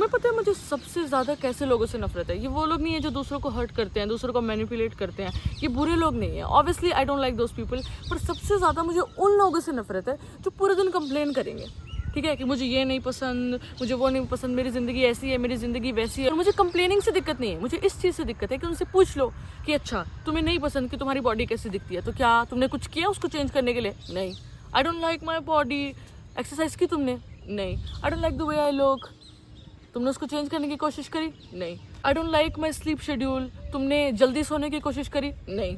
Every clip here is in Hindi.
तुम्हें पता है मुझे सबसे ज़्यादा कैसे लोगों से नफरत है? ये वो लोग नहीं है जो दूसरों को हर्ट करते हैं, दूसरों को मैनिपुलेट करते हैं, ये बुरे लोग नहीं है। Obviously I don't like those people, पर सबसे ज़्यादा मुझे उन लोगों से नफरत है जो पूरे दिन कंप्लेन करेंगे, ठीक है, कि मुझे ये नहीं पसंद, मुझे वो नहीं पसंद, मेरी ज़िंदगी ऐसी है, मेरी ज़िंदगी वैसी है। और मुझे कंप्लेनिंग से दिक्कत नहीं है, मुझे इस चीज़ से दिक्कत है कि उनसे पूछ लो कि अच्छा तुम्हें नहीं पसंद कि तुम्हारी बॉडी कैसी दिखती है, तो क्या तुमने कुछ किया उसको चेंज करने के लिए? नहीं। I don't like my body, exercise की तुमने? नहीं। I don't like the way I look, तुमने उसको चेंज करने की कोशिश करी? नहीं। I don't like my sleep schedule, तुमने जल्दी सोने की कोशिश करी? नहीं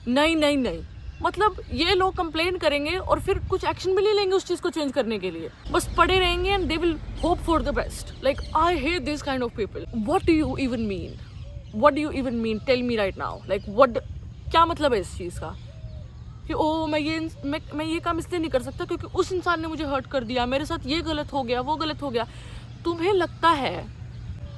नहीं नहीं नहीं। मतलब ये लोग कंप्लेन करेंगे और फिर कुछ एक्शन भी नहीं लेंगे उस चीज़ को चेंज करने के लिए, बस पड़े रहेंगे and they will hope for the best. Like I hate this kind of people. What do you even mean? What do you even mean? Tell me right now. Like what, क्या मतलब है इस चीज़ का कि ओ मैं ये काम इसलिए नहीं कर सकता क्योंकि उस इंसान ने मुझे हर्ट कर दिया, मेरे साथ ये गलत हो गया, वो गलत हो गया। तुम्हें लगता है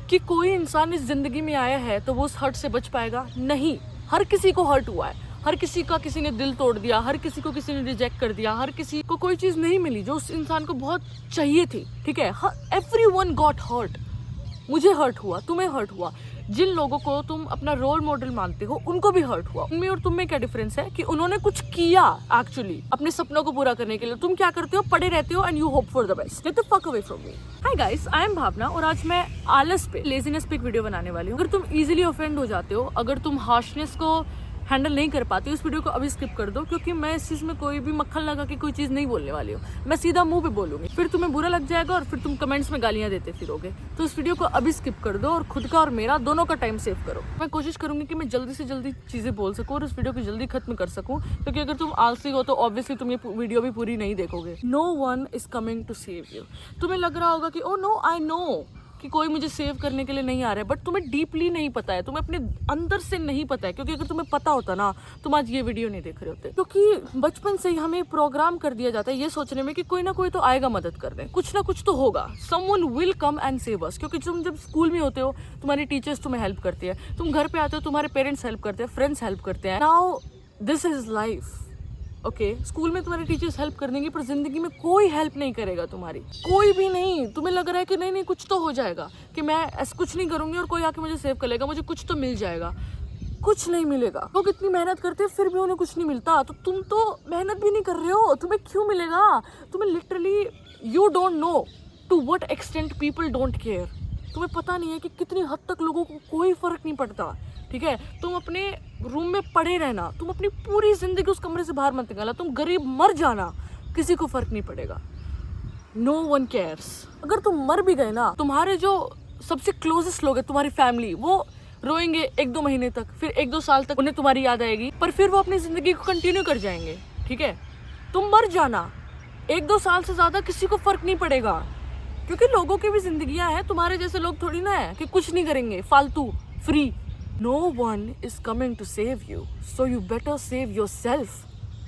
कि कोई इंसान इस जिंदगी में आया है तो वो उस हर्ट से बच पाएगा? नहीं। हर किसी को हर्ट हुआ है, हर किसी का किसी ने दिल तोड़ दिया, हर किसी को किसी ने रिजेक्ट कर दिया, हर किसी को कोई चीज़ नहीं मिली जो उस इंसान को बहुत चाहिए थी, ठीक है। Everyone got hurt. मुझे हर्ट हुआ, तुम्हें हर्ट हुआ, जिन लोगों को तुम अपना रोल मॉडल मानते हो उनको भी हर्ट हुआ। उनमें और तुम में क्या डिफरेंस है कि उन्होंने कुछ किया एक्चुअली अपने सपनों को पूरा करने के लिए। तुम क्या करते हो? पड़े रहते हो and you hope for the best. Get the fuck away from me. Hi guys, I am Bhavna और आज मैं आलस पे, लेजीनेस पे एक वीडियो बनाने वाली हूँ। अगर तुम इजीली ऑफेंड हो जाते हो, अगर तुम हार्शनेस को हैंडल नहीं कर पाते हो, इस वीडियो को अभी स्किप कर दो, क्योंकि मैं इस चीज़ में कोई भी मक्खन लगा के कोई चीज़ नहीं बोलने वाली हूँ। मैं सीधा मुंह पे बोलूँगी, फिर तुम्हें बुरा लग जाएगा और फिर तुम कमेंट्स में गालियाँ देते फिरोगे। तो इस वीडियो को अभी स्किप कर दो और खुद का और मेरा दोनों का टाइम सेव करो। मैं कोशिश करूँगी कि मैं जल्दी से जल्दी चीज़ें बोल सकूँ और इस वीडियो को जल्दी खत्म कर सकूँ, क्योंकि अगर तुम आलसी हो तो ऑब्वियसली तुम ये वीडियो भी पूरी नहीं देखोगे। No one is coming to save you. तुम्हें लग रहा होगा कि ओ नो, आई नो कि कोई मुझे सेव करने के लिए नहीं आ रहा है, बट तुम्हें डीपली नहीं पता है, तुम्हें अपने अंदर से नहीं पता है। क्योंकि अगर तुम्हें पता होता ना, तुम आज ये वीडियो नहीं देख रहे होते। क्योंकि बचपन से ही हमें प्रोग्राम कर दिया जाता है ये सोचने में कि कोई ना कोई तो आएगा मदद करने, कुछ ना कुछ तो होगा, someone will come and save us. क्योंकि तुम जब स्कूल में होते हो तुम्हारी टीचर्स तुम्हें हेल्प करती है, तुम घर पे आते हो तुम्हारे पेरेंट्स हेल्प करते हैं, फ्रेंड्स हेल्प करते हैं। Now this is life. Okay, school में तुम्हारे टीचर्स हेल्प कर देंगे, पर जिंदगी में कोई हेल्प नहीं करेगा तुम्हारी, कोई भी नहीं। तुम्हें लग रहा है कि नहीं कुछ तो हो जाएगा, कि मैं ऐसा कुछ नहीं करूंगी और कोई आके मुझे सेव कर लेगा, मुझे कुछ तो मिल जाएगा। कुछ नहीं मिलेगा। लोग इतनी मेहनत करते हैं फिर भी उन्हें कुछ नहीं मिलता, तो तुम तो मेहनत भी नहीं कर रहे हो, तुम्हें क्यों मिलेगा? तुम्हें literally you don't know to what extent people don't care. तुम्हें पता नहीं है कि कितनी हद तक लोगों को कोई फर्क नहीं पड़ता, ठीक है। तुम अपने रूम में पड़े रहना, तुम अपनी पूरी जिंदगी उस कमरे से बाहर मत निकालना, तुम गरीब मर जाना, किसी को फर्क नहीं पड़ेगा। No one cares. अगर तुम मर भी गए ना, तुम्हारे जो सबसे क्लोजेस्ट लोग हैं, तुम्हारी फैमिली, वो रोएंगे 1-2 महीने तक, फिर 1-2 साल तक उन्हें तुम्हारी याद आएगी, पर फिर वो अपनी जिंदगी को कंटिन्यू कर जाएंगे, ठीक है। तुम मर जाना, 1-2 साल से ज्यादा किसी को फर्क नहीं पड़ेगा, क्योंकि लोगों की भी जिंदगियां हैं, तुम्हारे जैसे लोग थोड़ी ना है कि कुछ नहीं करेंगे फालतू free. No one is coming to save you, so you better save yourself.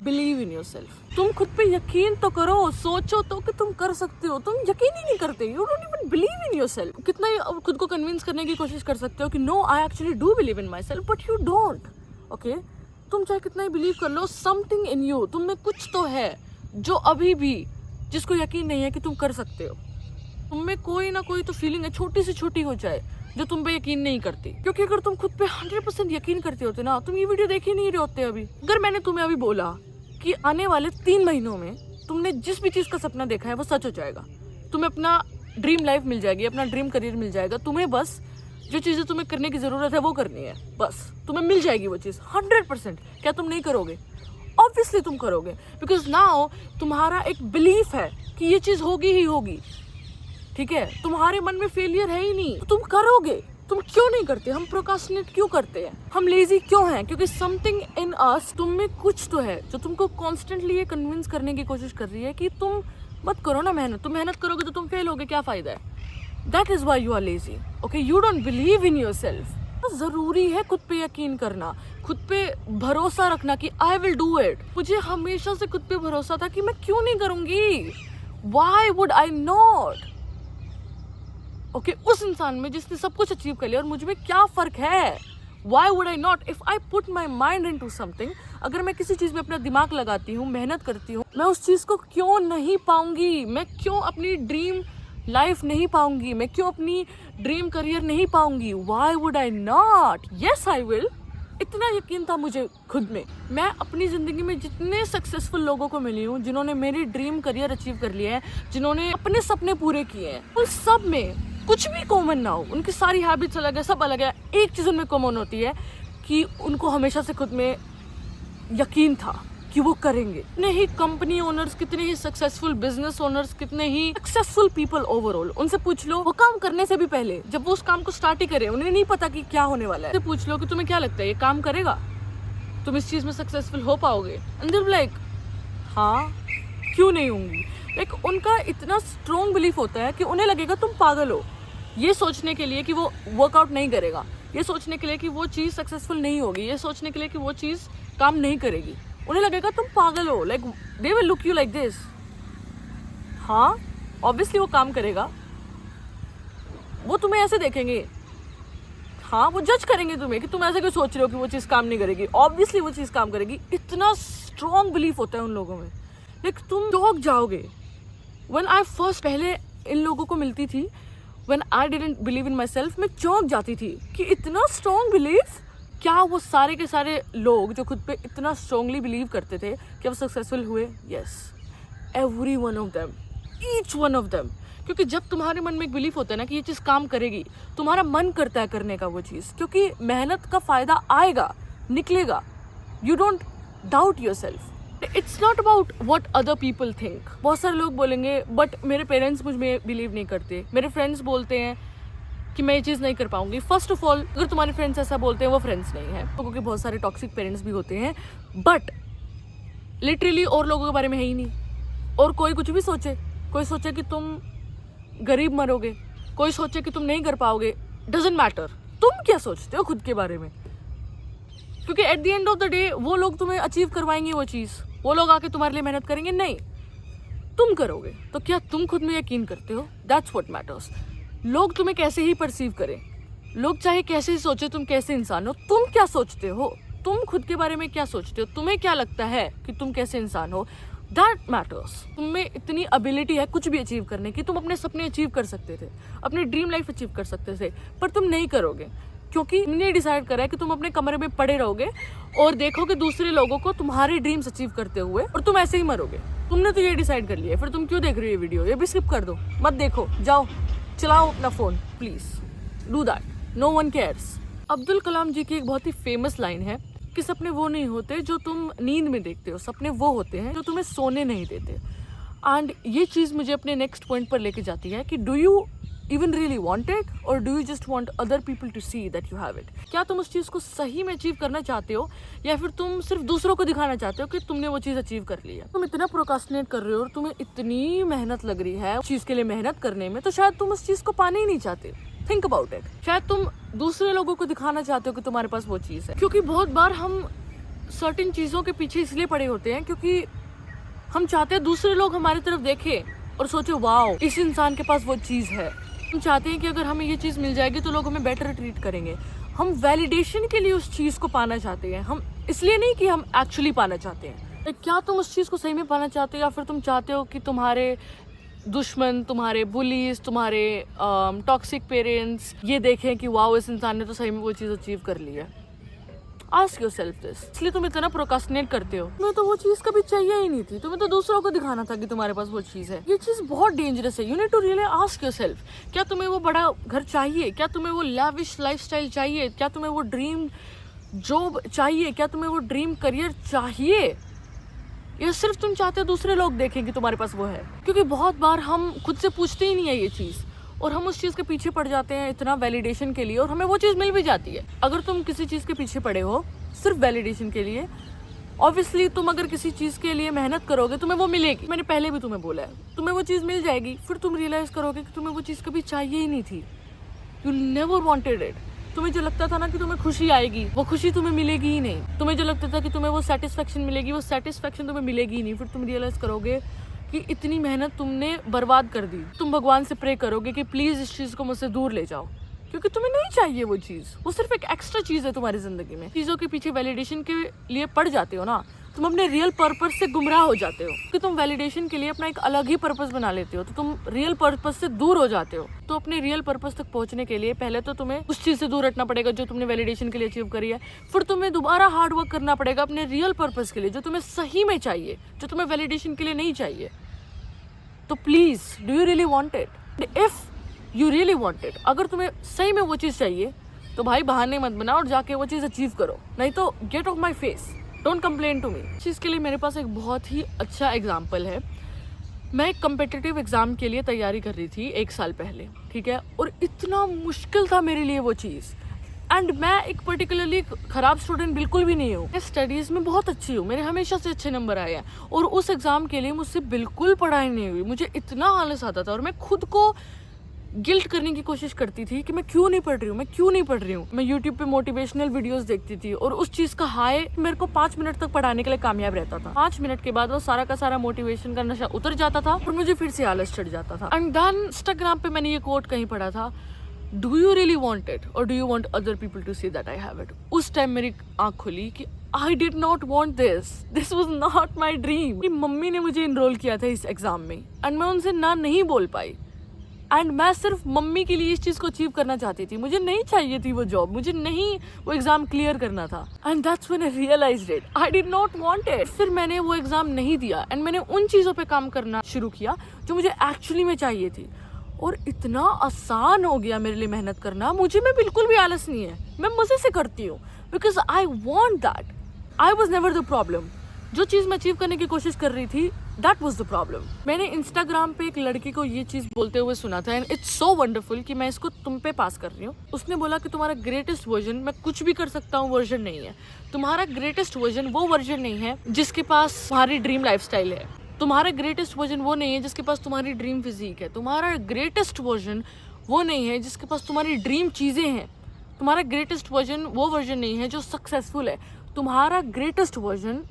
Believe in yourself. तुम खुद पे यकीन तो करो, सोचो तो कि तुम कर सकते हो। तुम यकीन ही नहीं करते, you don't even believe in yourself. कितना ही खुद को कन्विंस करने की कोशिश कर सकते हो कि no, I actually do believe in myself, but you don't. Okay? तुम चाहे कितना ही बिलीव कर लो, something in you, तुम में कुछ तो है जो अभी भी, जिसको यकीन नहीं है कि तुम कर सकते हो। तुम में कोई ना कोई तो फीलिंग है, छोटी से छोटी हो जाए, जो तुम पे यकीन नहीं करती। क्योंकि अगर तुम खुद पे 100% यकीन करते होते ना, तुम ये वीडियो देख ही नहीं रहे होते अभी। अगर मैंने तुम्हें अभी बोला कि आने वाले 3 महीनों में तुमने जिस भी चीज का सपना देखा है वो सच हो जाएगा, तुम्हें अपना ड्रीम लाइफ मिल जाएगी, अपना ड्रीम करियर मिल जाएगा, तुम्हें बस जो चीजें तुम्हें करने की जरूरत है वो करनी है, बस तुम्हें मिल जाएगी वो चीज 100%। क्या तुम नहीं करोगे? ऑब्वियसली तुम करोगे, बिकॉज नाउ तुम्हारा एक बिलीफ है कि ये चीज होगी ही होगी, ठीक है। तुम्हारे मन में फेलियर है ही नहीं, तुम करोगे। तुम क्यों नहीं करते? हम प्रोकास्टिनेट क्यों करते हैं? हम लेजी क्यों हैं? क्योंकि समथिंग इन अस, तुम में कुछ तो है जो तुमको कॉन्स्टेंटली ये कन्विंस करने की कोशिश कर रही है कि तुम मत करो ना मेहनत। तुम मेहनत करोगे तो तुम फेल होगे, क्या फायदा है? That is why you are lazy. Okay, you don't believe in yourself. जरूरी है खुद पे यकीन करना, खुद पे भरोसा रखना कि आई विल डू इट। मुझे हमेशा से खुद पे भरोसा था कि मैं क्यों नहीं करूंगी, why would I not. Okay, उस इंसान में जिसने सब कुछ अचीव कर लिया और मुझ में क्या फर्क है? Why would I not? If I put my mind into something, अगर मैं किसी चीज में अपना दिमाग लगाती हूँ, मेहनत करती हूँ, मैं उस चीज को क्यों नहीं पाऊंगी? मैं क्यों अपनी ड्रीम लाइफ नहीं पाऊंगी, मैं क्यों अपनी ड्रीम करियर नहीं पाऊंगी, why would I not, yes I will. इतना यकीन था मुझे खुद में। मैं अपनी ज़िंदगी में जितने सक्सेसफुल लोगों को मिली हूँ, जिन्होंने मेरी ड्रीम करियर अचीव कर लिया है, जिन्होंने अपने सपने पूरे किए हैं, उन सब में कुछ भी कॉमन ना हो, उनकी सारी हैबिट्स अलग है, सब अलग है, एक चीज़ उनमें कॉमन होती है कि उनको हमेशा से खुद में यकीन था कि वो करेंगे। कितने ही कंपनी ओनर्स, कितने ही सक्सेसफुल बिजनेस ओनर्स, कितने ही सक्सेसफुल पीपल ओवरऑल, उनसे पूछ लो, वो काम करने से भी पहले जब वो उस काम को स्टार्ट ही करे, उन्हें नहीं पता कि क्या होने वाला है, तो पूछ लो कि तुम्हें क्या लगता है ये काम करेगा, तुम इस चीज में सक्सेसफुल हो पाओगे, एंड दे लाइक हाँ क्यों नहीं होंगी। लाइक उनका इतना स्ट्रॉन्ग बिलीफ होता है कि उन्हें लगेगा तुम पागल हो, ये सोचने के लिए कि वो वर्कआउट नहीं करेगा, ये सोचने के लिए कि वो चीज़ सक्सेसफुल नहीं होगी, ये सोचने के लिए कि वो चीज़ काम नहीं करेगी, उन्हें लगेगा तुम पागल हो। Like they will look you like this, हाँ ऑब्वियसली वो काम करेगा, वो तुम्हें ऐसे देखेंगे, हाँ वो जज करेंगे तुम्हें कि तुम ऐसे क्यों सोच रहे हो कि वो चीज़ काम नहीं करेगी, ऑब्वियसली वो चीज़ काम करेगी। इतना स्ट्रॉन्ग बिलीफ होता है उन लोगों में, लाइक तुम चौंक जाओगे। व्हेन आई फर्स्ट पहले इन लोगों को मिलती थी, when I didn't believe in my self, मैं चौंक जाती थी कि इतना स्ट्रॉन्ग बिलीफ, क्या वो सारे के सारे लोग जो खुद पे इतना स्ट्रॉन्गली बिलीव करते थे कि वो सक्सेसफुल हुए? Yes, every one of them, each one of them. क्योंकि जब तुम्हारे मन में एक बिलीफ होता है ना कि ये चीज़ काम करेगी, तुम्हारा मन करता है करने का वो चीज़, क्योंकि मेहनत का फ़ायदा आएगा, निकलेगा। You don't doubt your self. It's not about what other people think. बहुत सारे लोग बोलेंगे बट मेरे पेरेंट्स मुझ में बिलीव नहीं करते, मेरे फ्रेंड्स बोलते हैं कि मैं ये चीज़ नहीं कर पाऊंगी। फर्स्ट ऑफ ऑल, अगर तुम्हारे फ्रेंड्स ऐसा बोलते हैं वो फ्रेंड्स नहीं है, क्योंकि बहुत सारे टॉक्सिक पेरेंट्स भी होते हैं, बट लिटरली और लोगों के बारे में है ही नहीं। और कोई कुछ भी सोचे, कोई सोचे कि तुम गरीब मरोगे, कोई सोचे कि तुम नहीं कर पाओगे, डजेंट मैटर तुम क्या सोचते हो खुद के बारे में, क्योंकि at the end of the day वो लोग तुम्हें अचीव करवाएंगे वो चीज़, वो लोग आके तुम्हारे लिए मेहनत करेंगे नहीं, तुम करोगे। तो क्या तुम खुद में यकीन करते हो? That's what matters. लोग तुम्हें कैसे ही परसीव करें, लोग चाहे कैसे ही सोचे तुम कैसे इंसान हो, तुम क्या सोचते हो, तुम खुद के बारे में क्या सोचते हो, तुम्हें क्या लगता है कि तुम कैसे इंसान हो, दैट मैटर्स। तुम में इतनी एबिलिटी है कुछ भी अचीव करने की, तुम अपने सपने अचीव कर सकते थे, अपनी ड्रीम लाइफ अचीव कर सकते थे, पर तुम नहीं करोगे क्योंकि तुमने डिसाइड करा है कि तुम अपने कमरे में पड़े रहोगे और देखोगे दूसरे लोगों को तुम्हारे ड्रीम्स अचीव करते हुए और तुम ऐसे ही मरोगे। तुमने तो ये डिसाइड कर लिया है, फिर तुम क्यों देख रहे हो ये वीडियो? ये भी स्किप कर दो, मत देखो, जाओ चलाओ अपना phone, please do that, no one cares. Abdul Kalam ji की एक बहुत ही फेमस लाइन है कि सपने वो नहीं होते जो तुम नींद में देखते हो, सपने वो होते हैं जो तुम्हें सोने नहीं देते। एंड ये चीज़ मुझे अपने नेक्स्ट पॉइंट पर लेके जाती है कि do you even really want it और do you just want other people to see that you have it? क्या तुम उस चीज़ को सही में अचीव करना चाहते हो या फिर तुम सिर्फ दूसरों को दिखाना चाहते हो कि तुमने वो चीज़ अचीव कर ली है? तुम इतना प्रोकास्टिनेट कर रहे हो और तुम्हें इतनी मेहनत लग रही है उस चीज़ के लिए मेहनत करने में, तो शायद तुम उस चीज़ को पाने ही नहीं चाहते। Think about it. शायद तुम दूसरे लोगों को दिखाना चाहते हो कि तुम्हारे पास वो चीज़ है, क्योंकि बहुत बार हम सर्टेन चीज़ों के पीछे इसलिए पड़े होते हैं क्योंकि हम चाहते हैं दूसरे लोग हमारी तरफ देखें और सोचे वाओ इस इंसान के पास वो चीज़ है। हम चाहते हैं कि अगर हमें ये चीज़ मिल जाएगी तो लोग हमें बेटर ट्रीट करेंगे। हम वैलिडेशन के लिए उस चीज़ को पाना चाहते हैं, हम इसलिए नहीं कि हम एक्चुअली पाना चाहते हैं। क्या तुम उस चीज़ को सही में पाना चाहते हो या फिर तुम चाहते हो कि तुम्हारे दुश्मन, तुम्हारे बुलीज, तुम्हारे टॉक्सिक पेरेंट्स ये देखें कि वाओ इस इंसान ने तो सही में वो चीज़ अचीव कर ली है? Ask yourself this. इसलिए तुम इतना प्रोकास्टिनेट करते हो। तुम्हें तो वो चीज़ कभी चाहिए ही नहीं थी, तुम्हें तो दूसरों को दिखाना था कि तुम्हारे पास वो चीज़ है। ये चीज़ बहुत डेंजरस है। You need to really ask yourself, क्या तुम्हें वो बड़ा घर चाहिए? क्या तुम्हें वो लैविश लाइफस्टाइल चाहिए? क्या तुम्हें वो ड्रीम जॉब चाहिए? क्या तुम्हें वो ड्रीम करियर चाहिए? या सिर्फ तुम चाहते हो दूसरे लोग देखें कि तुम्हारे पास वो है? क्योंकि बहुत बार हम खुद से पूछते ही नहीं है ये चीज़ और हम उस चीज़ के पीछे पड़ जाते हैं इतना वैलिडेशन के लिए, और हमें वो चीज़ मिल भी जाती है। अगर तुम किसी चीज़ के पीछे पड़े हो सिर्फ वैलिडेशन के लिए, ऑब्वियसली तुम अगर किसी चीज़ के लिए मेहनत करोगे तुम्हें वो मिलेगी। मैंने पहले भी तुम्हें बोला है, तुम्हें वो चीज़ मिल जाएगी, फिर तुम रियलाइज़ करोगे कि तुम्हें वो चीज़ कभी चाहिए ही नहीं थी। You never wanted it. तुम्हें जो लगता था ना कि तुम्हें खुशी आएगी, वो खुशी तुम्हें मिलेगी ही नहीं। तुम्हें जो लगता था कि तुम्हें वो सेटिस्फेक्शन मिलेगी, वो सेटिस्फेक्शन तुम्हें मिलेगी ही नहीं। फिर तुम रियलाइज़ करोगे कि इतनी मेहनत तुमने बर्बाद कर दी। तुम भगवान से प्रे करोगे कि प्लीज़ इस चीज़ को मुझसे दूर ले जाओ, क्योंकि तुम्हें नहीं चाहिए वो चीज़, वो सिर्फ एक एक्स्ट्रा चीज़ है तुम्हारी ज़िंदगी में। चीज़ों के पीछे वैलिडेशन के लिए पड़ जाते हो ना, तुम अपने रियल पर्पस से गुमराह हो जाते हो कि तुम वैलिडेशन के लिए अपना एक अलग ही पर्पस बना लेते हो, तो तुम रियल पर्पस से दूर हो जाते हो। तो अपने रियल पर्पस तक पहुंचने के लिए पहले तो तुम्हें उस चीज़ से दूर हटना पड़ेगा जो तुमने वैलिडेशन के लिए अचीव करी है, फिर तुम्हें दोबारा हार्ड वर्क करना पड़ेगा अपने रियल पर्पस के लिए जो तुम्हें सही में चाहिए, जो तुम्हें वैलिडेशन के लिए नहीं चाहिए। तो please, do you really want it? If you really want it, अगर तुम्हें सही में वो चीज़ चाहिए तो भाई बहाने मत बनाओ और जाके वो चीज़ अचीव करो, नहीं तो get off my face, don't complain to me. इस चीज़ के लिए मेरे पास एक बहुत ही अच्छा एग्जाम्पल है। मैं एक कम्पिटिटिव एग्ज़ाम के लिए तैयारी कर रही थी 1 साल पहले, ठीक है, और इतना मुश्किल था मेरे लिए वो चीज़। एंड मैं एक पर्टिकुलरली ख़राब स्टूडेंट बिल्कुल भी नहीं हूँ, मैं स्टडीज़ में बहुत अच्छी हूँ, मेरे हमेशा से अच्छे नंबर आए हैं, और उस एग्ज़ाम के लिए मुझसे बिल्कुल पढ़ाई नहीं हुई। मुझे इतना आलस आता था और मैं खुद को गिल्ट करने की कोशिश करती थी कि मैं क्यों नहीं पढ़ रही हूँ, मैं क्यों नहीं पढ़ रही हूँ। मैं यूट्यूब पे मोटिवेशनल वीडियोस देखती थी और उस चीज़ का हाई मेरे को 5 मिनट तक पढ़ाने के लिए कामयाब रहता था। 5 मिनट के बाद वो सारा का सारा मोटिवेशन का नशा उतर जाता था और मुझे फिर से आलस चढ़ जाता था। एंड देन इंस्टाग्राम पे मैंने ये कोट कहीं पढ़ा था, do you really want it और do you want other people to see that I have it. उस टाइम मेरी आँख खुली कि I did not want this was not my dream. मेरी मम्मी ने मुझे इनरोल किया था इस एग्जाम में एंड मैं उनसे ना नहीं बोल पाई, एंड मैं सिर्फ मम्मी के लिए इस चीज़ को अचीव करना चाहती थी। मुझे नहीं चाहिए थी वो जॉब, मुझे नहीं वो एग्ज़ाम क्लियर करना था। And that's when I realised it, I did not want it. फिर मैंने वो एग्ज़ाम नहीं दिया एंड मैंने उन चीज़ों पे काम करना शुरू किया जो मुझे एक्चुअली में चाहिए थी, और इतना आसान हो गया मेरे लिए मेहनत करना। मुझे में बिल्कुल भी आलस नहीं है, मैं मज़े से करती हूँ because I want that. I was never the problem. जो चीज़ मैं अचीव करने की कोशिश कर रही थी, दैट वॉज द प्रॉब्लम। मैंने इंस्टाग्राम पे एक लड़की को ये चीज़ बोलते हुए सुना था, एंड इट्स सो वंडरफुल कि मैं इसको तुम पे पास कर रही हूँ। उसने बोला कि तुम्हारा ग्रेटेस्ट वर्जन, मैं कुछ भी कर सकता हूँ वर्जन नहीं है। तुम्हारा ग्रेटेस्ट वर्जन वो वर्जन नहीं है जिसके पास तुम्हारी ड्रीम लाइफस्टाइल है। तुम्हारा ग्रेटेस्ट वर्जन वो नहीं है जिसके पास तुम्हारी ड्रीम फिजिक है। तुम्हारा ग्रेटेस्ट वर्जन वो नहीं है जिसके पास तुम्हारी ड्रीम चीज़ें हैं। तुम्हारा ग्रेटेस्ट वर्जन वो वर्जन नहीं है जो सक्सेसफुल है। तुम्हारा greatest version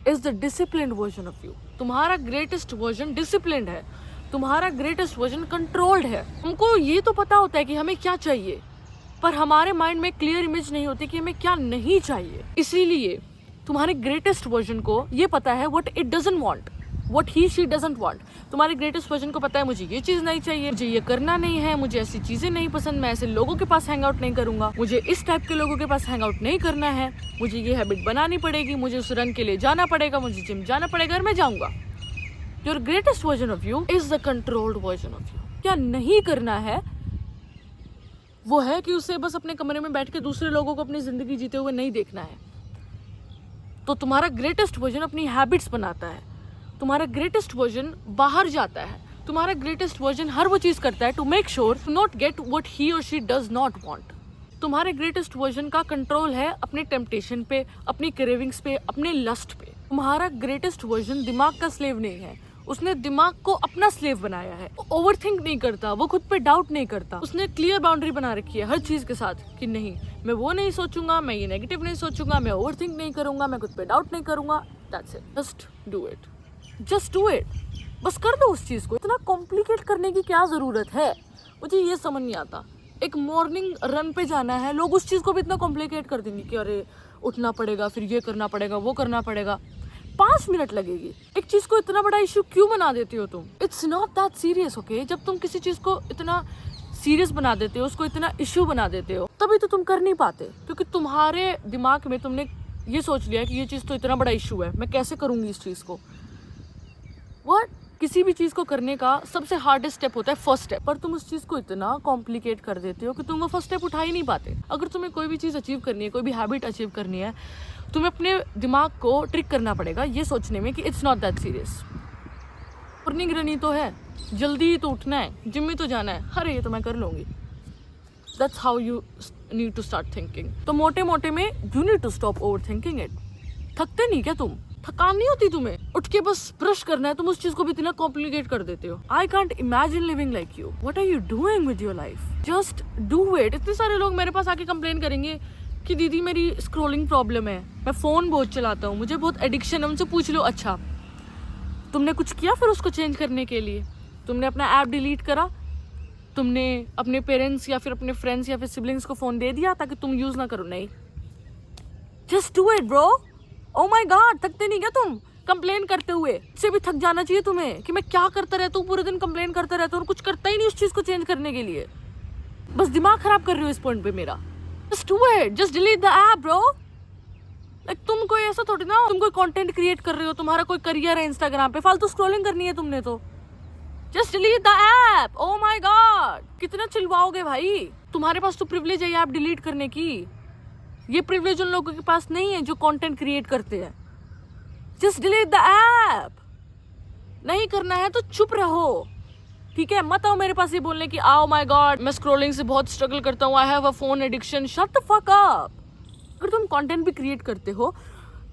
is the disciplined version of you. तुम्हारा ग्रेटेस्ट वर्जन डिसिप्लिन्ड है, तुम्हारा ग्रेटेस्ट वर्जन कंट्रोल्ड है। हमको ये तो पता होता है कि हमें क्या चाहिए, पर हमारे माइंड में क्लियर इमेज नहीं होती कि हमें क्या नहीं चाहिए। इसीलिए तुम्हारे ग्रेटेस्ट वर्जन को ये पता है what it doesn't want, what he she doesn't want. तुम्हारे ग्रेटेस्ट वर्जन को पता है मुझे ये चीज़ नहीं चाहिए, मुझे ये करना नहीं है, मुझे ऐसी चीज़ें नहीं पसंद, मैं ऐसे लोगों के पास हैंग आउट नहीं करूँगा, मुझे इस टाइप के लोगों के पास हैंग आउट नहीं करना है, मुझे ये हैबिट बनानी पड़ेगी, मुझे उस रन के लिए जाना पड़ेगा, मुझे जिम जाना पड़ेगा और मैं जाऊँगा। Your greatest version of you is the controlled version of you. क्या नहीं करना है वो है कि उसे बस अपने कमरे में बैठ के दूसरे लोगों को अपनी ज़िंदगी जीते हुए नहीं देखना है। तो तुम्हारा ग्रेटेस्ट वर्जन अपनी हैबिट्स बनाता है, तुम्हारा ग्रेटेस्ट वर्जन बाहर जाता है, तुम्हारा ग्रेटेस्ट वर्जन हर वो चीज़ करता है to make sure not get what he or she does not want. तुम्हारे ग्रेटेस्ट वर्जन का कंट्रोल है अपने टेम्पटेशन पे, अपनी क्रेविंग्स पे, अपने लस्ट पे। तुम्हारा ग्रेटेस्ट वर्जन दिमाग का स्लेव नहीं है, उसने दिमाग को अपना स्लेव बनाया है। वो ओवर थिंक नहीं करता, वो खुद पे डाउट नहीं करता, उसने क्लियर बाउंड्री बना रखी है हर चीज़ के साथ कि नहीं, मैं वो नहीं सोचूंगा, मैं ये नेगेटिव नहीं सोचूंगा, मैं ओवर थिंक नहीं करूंगा, मैं खुद पे डाउट नहीं करूंगा। That's it, just do it, just do it. बस कर दो उस चीज़ को, इतना कॉम्प्लिकेट करने की क्या ज़रूरत है, मुझे ये समझ नहीं आता। एक मॉर्निंग रन पे जाना है, लोग उस चीज़ को भी इतना कॉम्प्लिकेट कर देंगे कि अरे उठना पड़ेगा, फिर ये करना पड़ेगा, वो करना पड़ेगा, 5 मिनट लगेगी। एक चीज़ को इतना बड़ा इशू क्यों बना देते हो तुम? It's not that serious, okay? जब तुम किसी चीज़ को इतना सीरियस बना देते हो, उसको इतना इशू बना देते हो, तभी तो तुम कर नहीं पाते, क्योंकि तुम्हारे दिमाग में तुमने ये सोच लिया कि ये चीज़ तो इतना बड़ा इशू है, मैं कैसे करूँगी इस चीज़ को। व्हाट? किसी भी चीज़ को करने का सबसे हार्डेस्ट स्टेप होता है फर्स्ट स्टेप, पर तुम उस चीज़ को इतना कॉम्प्लिकेट कर देते हो कि तुम वो फर्स्ट स्टेप उठा ही नहीं पाते। अगर तुम्हें कोई भी चीज़ अचीव करनी है, कोई भी हैबिट अचीव करनी है, तुम्हें अपने दिमाग को ट्रिक करना पड़ेगा ये सोचने में कि it's not that serious. Morning run ही तो है, जल्दी ही तो उठना है, जिम में तो जाना है, अरे ये तो मैं कर लूँगी। That's how you need to start thinking. तो मोटे मोटे में you need to stop overthinking it. थकते नहीं क्या तुम? थकान नहीं होती तुम्हें? उठ के बस ब्रश करना है, तुम उस चीज को भी इतना कॉम्प्लिकेट कर देते हो। I can't imagine living like you. What are you doing with your life? Just do it. इतने सारे लोग मेरे पास आके कंप्लेन करेंगे कि दीदी मेरी स्क्रॉलिंग प्रॉब्लम है, मैं फ़ोन बहुत चलाता हूँ, मुझे बहुत एडिक्शन है। उनसे पूछ लो, अच्छा तुमने कुछ किया फिर उसको चेंज करने के लिए? तुमने अपना ऐप डिलीट करा, तुमने अपने पेरेंट्स या फिर अपने फ्रेंड्स या फिर सिबलिंग्स को फोन दे दिया ताकि तुम यूज ना करो? नहीं, just do it bro. Oh my God, थकते नहीं क्या तुम कंप्लेन करते हुए? इससे भी थक जाना चाहिए तुम्हें कि मैं क्या करता रहता हूँ, पूरे दिन कंप्लेन करता रहता हूँ और कुछ करता ही नहीं उस चीज को चेंज करने के लिए। बस दिमाग खराब कर रहे हो इस पॉइंट पे मेरा। Just do it, just delete the app bro. Like तुम कोई ऐसा थोड़ी ना, तुम कोई कंटेंट क्रिएट कर रहे हो, तुम्हारा कोई करियर है इंस्टाग्राम पे, फालतू स्क्रॉलिंग करनी है तुमने तो just delete the app. Oh my God, कितना चिल्लाओगे भाई? तुम्हारे पास तो प्रिविलेज है ऐप डिलीट करने की। ये प्रिविलेज उन लोगों के पास नहीं है जो कंटेंट क्रिएट करते हैं। Just delete the app. नहीं करना है तो चुप रहो, ठीक है? मत आओ मेरे पास ये बोलने की आओ माय गॉड मैं स्क्रॉलिंग से बहुत स्ट्रगल करता हूँ, I have a phone addiction. Shut the fuck up. अगर तुम कंटेंट भी क्रिएट करते हो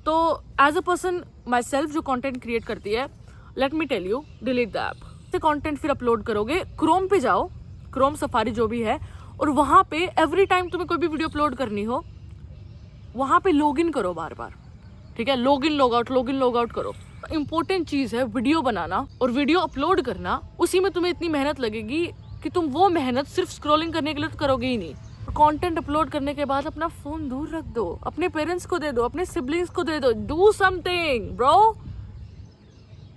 तो as a person myself जो कंटेंट क्रिएट करती है, let me tell you, delete the app. से कंटेंट फिर अपलोड करोगे, क्रोम पे जाओ, क्रोम सफारी जो भी है, और वहां पे एवरी टाइम तुम्हें कोई भी वीडियो अपलोड करनी हो, वहां पे लॉग इन करो बार बार, ठीक है? लॉग इन लॉग आउट करो। इंपॉर्टेंट चीज है वीडियो बनाना और वीडियो अपलोड करना। उसी में तुम्हें इतनी मेहनत लगेगी कि तुम वो मेहनत सिर्फ स्क्रॉलिंग करने के लिए तो करोगे ही नहीं। कंटेंट अपलोड करने के बाद अपना फोन दूर रख दो, अपने पेरेंट्स को दे दो, अपने सिबलिंग्स को दे दो। Do something bro.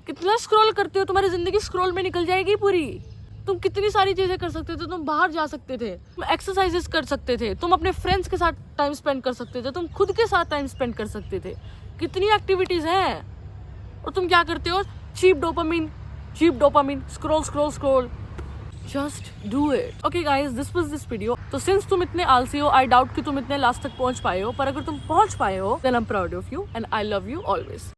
कितना स्क्रॉल करते हो? तुम्हारी जिंदगी स्क्रॉल में निकल जाएगी पूरी। तुम कितनी सारी चीजें कर सकते थे। तुम बाहर जा सकते थे, तुम एक्सरसाइजेस कर सकते थे, तुम अपने फ्रेंड्स के साथ टाइम स्पेंड कर सकते थे, तुम खुद के साथ टाइम स्पेंड कर सकते थे। कितनी एक्टिविटीज हैं और तुम क्या करते हो? Cheap dopamine, scroll. Just do it. Okay guys, this was this video. तो सिंस तुम इतने आलसी हो, आई डाउट कि तुम इतने लास्ट तक पहुंच पाए हो, पर अगर तुम पहुंच पाए हो then I am proud of you and I love you always.